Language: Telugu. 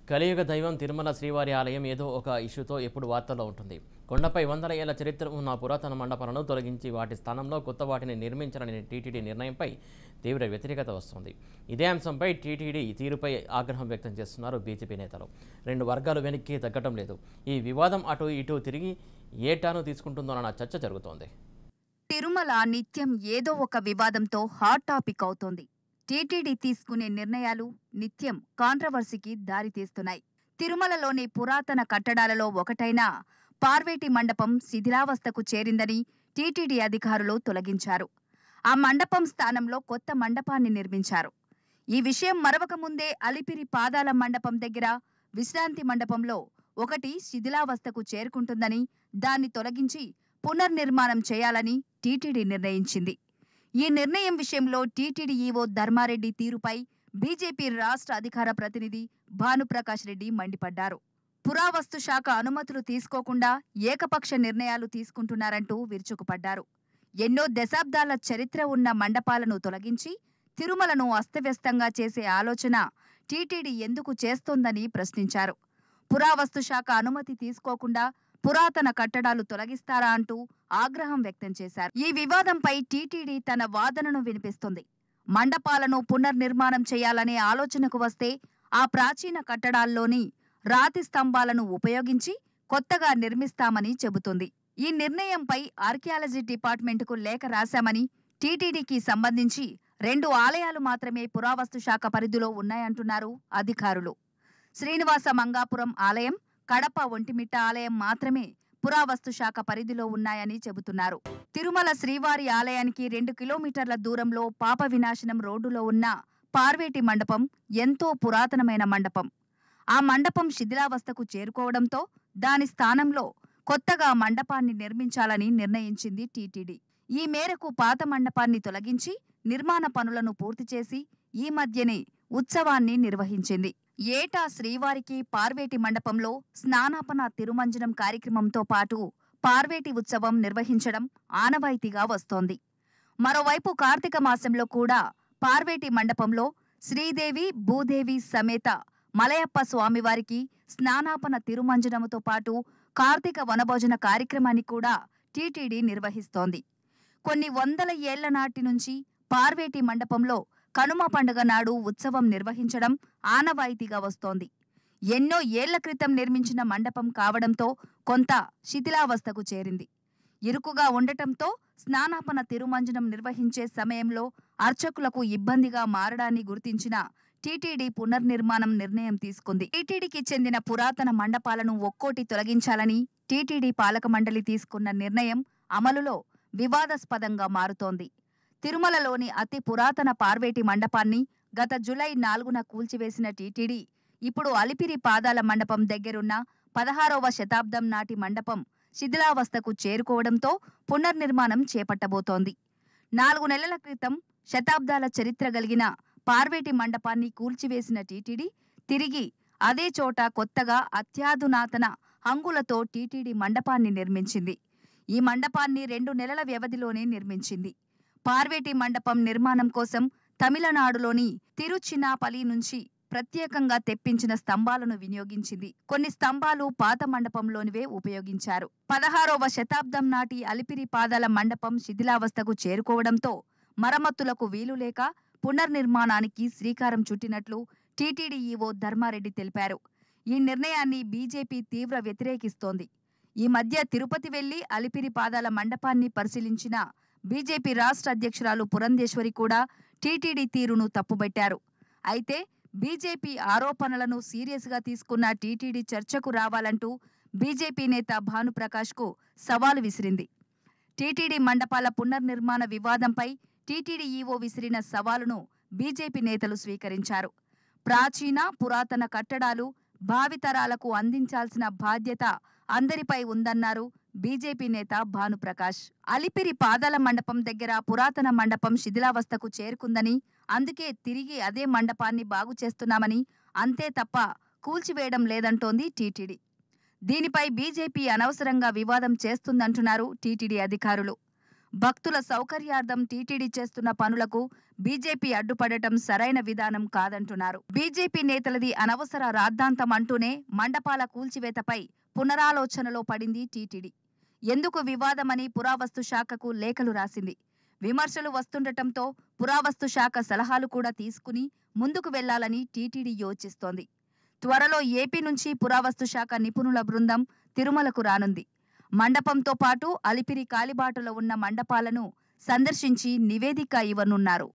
కలియుగ దైవం తిరుమల శ్రీవారి ఆలయం ఏదో ఒక ఇష్యూతో ఎప్పుడు వార్తల్లో ఉంటుంది. కొండపై వందల ఏళ్ల చరిత్ర ఉన్న పురాతన మండపాలను తొలగించి వాటి స్థానంలో కొత్త వాటిని నిర్మించాలనే టీటీడీ నిర్ణయంపై తీవ్ర వ్యతిరేకత వస్తుంది. ఇదే అంశంపై టీటీడీ తీరుపై ఆగ్రహం వ్యక్తం చేస్తున్నారు బీజేపీ నేతలు. రెండు వర్గాలు వెనక్కి తగ్గడం లేదు. ఈ వివాదం అటు ఇటు తిరిగి ఏ టర్న్ తీసుకుంటుందోనన్న చర్చ జరుగుతోంది. తిరుమల నిత్యం ఏదో ఒక వివాదంతో హాట్ టాపిక్ అవుతోంది. టీటీడీ తీసుకునే నిర్ణయాలు నిత్యం కాంట్రవర్సీకి దారితీస్తున్నాయి. తిరుమలలోని పురాతన కట్టడాలలో ఒకటైన పార్వేటి మండపం శిథిలావస్థకు చేరిందని టీటీడీ అధికారులు తొలగించారు. ఆ మండపం స్థానంలో కొత్త మండపాన్ని నిర్మించారు. ఈ విషయం మరవక ముందే అలిపిరి పాదాల మండపం దగ్గర విశ్రాంతి మండపంలో ఒకటి శిథిలావస్థకు చేరుకుంటుందని, దాన్ని తొలగించి పునర్నిర్మాణం చేయాలని టీటీడీ నిర్ణయించింది. ఈ నిర్ణయం విషయంలో టీటీడీ ఈవో ధర్మారెడ్డి తీరుపై బీజేపీ రాష్ట్ర అధికార ప్రతినిధి భానుప్రకాష్ రెడ్డి మండిపడ్డారు. పురావస్తు శాఖ అనుమతులు తీసుకోకుండా ఏకపక్ష నిర్ణయాలు తీసుకుంటున్నారంటూ విరుచుకుపడ్డారు. ఎన్నో దశాబ్దాల చరిత్ర ఉన్న మండపాలను తొలగించి తిరుమలను అస్తవ్యస్తంగా చేసే ఆలోచన టీటీడీ ఎందుకు చేస్తోందని ప్రశ్నించారు. పురావస్తు శాఖ అనుమతి తీసుకోకుండా పురాతన కట్టడాలు తొలగిస్తారా అంటూ ఆగ్రహం వ్యక్తం చేశారు. ఈ వివాదంపై టీటీడీ తన వాదనను వినిపిస్తుంది. మండపాలను పునర్నిర్మాణం చేయాలనే ఆలోచనకు వస్తే ఆ ప్రాచీన కట్టడాల్లోని రాతి స్తంభాలను ఉపయోగించి కొత్తగా నిర్మిస్తామని చెబుతుంది. ఈ నిర్ణయంపై ఆర్కియాలజీ డిపార్ట్మెంటుకు లేఖ రాశామని, టీటీడీకి సంబంధించి 2 ఆలయాలు మాత్రమే పురావస్తు శాఖ పరిధిలో ఉన్నాయంటున్నారు అధికారులు. శ్రీనివాస మంగాపురం ఆలయం, కడప ఒంటిమిట్ట ఆలయం మాత్రమే పురావస్తు శాఖ పరిధిలో ఉన్నాయని చెబుతున్నారు. తిరుమల శ్రీవారి ఆలయానికి 2 కిలోమీటర్ల దూరంలో పాప వినాశనం రోడ్డులో ఉన్న పార్వేటి మండపం ఎంతో పురాతనమైన మండపం. ఆ మండపం శిథిలావస్థకు చేరుకోవడంతో దాని స్థానంలో కొత్తగా మండపాన్ని నిర్మించాలని నిర్ణయించింది టీటీడీ. ఈ మేరకు పాత మండపాన్ని తొలగించి నిర్మాణ పనులను పూర్తి చేసి ఈ మధ్యనే ఉత్సవాన్ని నిర్వహించింది. ఏటా శ్రీవారికి పార్వేటి మండపంలో స్నానాపన తిరుమంజనం కార్యక్రమంతో పాటు పార్వేటి ఉత్సవం నిర్వహించడం ఆనవాయితీగా వస్తోంది. మరోవైపు కార్తీక మాసంలో కూడా పార్వేటి మండపంలో శ్రీదేవి భూదేవి సమేత మలయప్ప స్వామివారికి స్నానాపన తిరుమంజనముతో పాటు కార్తీక వనభోజన కార్యక్రమాన్ని కూడా టీటీడీ నిర్వహిస్తోంది. కొన్ని వందల ఏళ్ల నాటి నుంచి పార్వేటి మండపంలో కనుమ పండుగ నాడు ఉత్సవం నిర్వహించడం ఆనవాయితీగా వస్తోంది. ఎన్నో ఏళ్ల క్రితం నిర్మించిన మండపం కావడంతో కొంత శిథిలావస్థకు చేరింది. ఇరుకుగా ఉండటంతో స్నానాపన తిరుమంజనం నిర్వహించే సమయంలో అర్చకులకు ఇబ్బందిగా మారడాన్ని గుర్తించిన టీటీడీ పునర్నిర్మాణం నిర్ణయం తీసుకుంది. టీటీడీకి చెందిన పురాతన మండపాలను ఒక్కోటి తొలగించాలని టీటీడీ పాలక మండలి తీసుకున్న నిర్ణయం అమలులో వివాదాస్పదంగా మారుతోంది. తిరుమలలోని అతి పురాతన పార్వేటి మండపాన్ని గత జూలై 4న కూల్చివేసిన టీటీడీ ఇప్పుడు అలిపిరి పాదాల మండపం దగ్గరున్న 16వ శతాబ్దం నాటి మండపం శిథిలావస్థకు చేరుకోవడంతో పునర్నిర్మాణం చేపట్టబోతోంది. 4 నెలల క్రితం శతాబ్దాల చరిత్ర కలిగిన పార్వేటి మండపాన్ని కూల్చివేసిన టీటీడీ తిరిగి అదే చోట కొత్తగా అత్యాధునాతన హంగులతో టీటీడీ మండపాన్ని నిర్మించింది. ఈ మండపాన్ని 2 నెలల వ్యవధిలోనే నిర్మించింది. పార్వేటి మండపం నిర్మాణం కోసం తమిళనాడులోని తిరుచినాపల్లి నుంచి ప్రత్యేకంగా తెప్పించిన స్తంభాలను వినియోగించింది. కొన్ని స్తంభాలు పాత మండపంలోనివే ఉపయోగించారు. 16వ శతాబ్దం నాటి అలిపిరి పాదాల మండపం శిథిలావస్థకు చేరుకోవడంతో మరమ్మతులకు వీలులేక పునర్నిర్మాణానికి శ్రీకారం చుట్టినట్లు టీటీడీ ఈవో ధర్మారెడ్డి తెలిపారు. ఈ నిర్ణయాన్ని బీజేపీ తీవ్ర వ్యతిరేకిస్తోంది. ఈ మధ్య తిరుపతి వెళ్లి అలిపిరి పాదాల మండపాన్ని పరిశీలించిన బీజేపీ రాష్ట్ర అధ్యక్షురాలు పురంధేశ్వరి కూడా టీటీడీ తీరును తప్పుబట్టారు. అయితే బీజేపీ ఆరోపణలను సీరియస్గా తీసుకున్న టీటీడీ చర్చకు రావాలంటూ బీజేపీ నేత భానుప్రకాష్కు సవాలు విసిరింది. టీటీడీ మండపాల పునర్నిర్మాణ వివాదంపై టీటీడీ ఈవో విసిరిన సవాలును బీజేపీ నేతలు స్వీకరించారు. ప్రాచీన పురాతన కట్టడాలు భావితరాలకు అందించాల్సిన బాధ్యత అందరిపై ఉందన్నారు బీజేపీ నేత భానుప్రకాష్. అలిపిరి పాదాల మండపం దగ్గర పురాతన మండపం శిథిలావస్థకు చేరుకుందని, అందుకే తిరిగి అదే మండపాన్ని బాగు చేస్తున్నామని, అంతే తప్ప కూల్చివేయడం లేదంటోంది టీటీడీ. దీనిపై బీజేపీ అనవసరంగా వివాదం చేస్తుందంటున్నారు టీటీడీ అధికారులు. భక్తుల సౌకర్యార్థం టీటీడీ చేస్తున్న పనులకు బీజేపీ అడ్డుపడటం సరైన విధానం కాదంటున్నారు. బీజేపీ నేతలది అనవసర రాద్ధాంతం అంటూనే మండపాల కూల్చివేతపై పునరాలోచనలో పడింది టీటీడీ. ఎందుకు వివాదమని పురావస్తు శాఖకు లేఖలు రాసింది. విమర్శలు వస్తుండటంతో పురావస్తు శాఖ సలహాలు కూడా తీసుకుని ముందుకు వెళ్లాలని టీటీడీ యోచిస్తోంది. త్వరలో ఏపీ నుంచి పురావస్తు శాఖ నిపుణుల బృందం తిరుమలకు రానుంది. మండపంతో పాటు అలిపిరి కాలిబాటలో ఉన్న మండపాలను సందర్శించి నివేదిక ఇవ్వనున్నారు.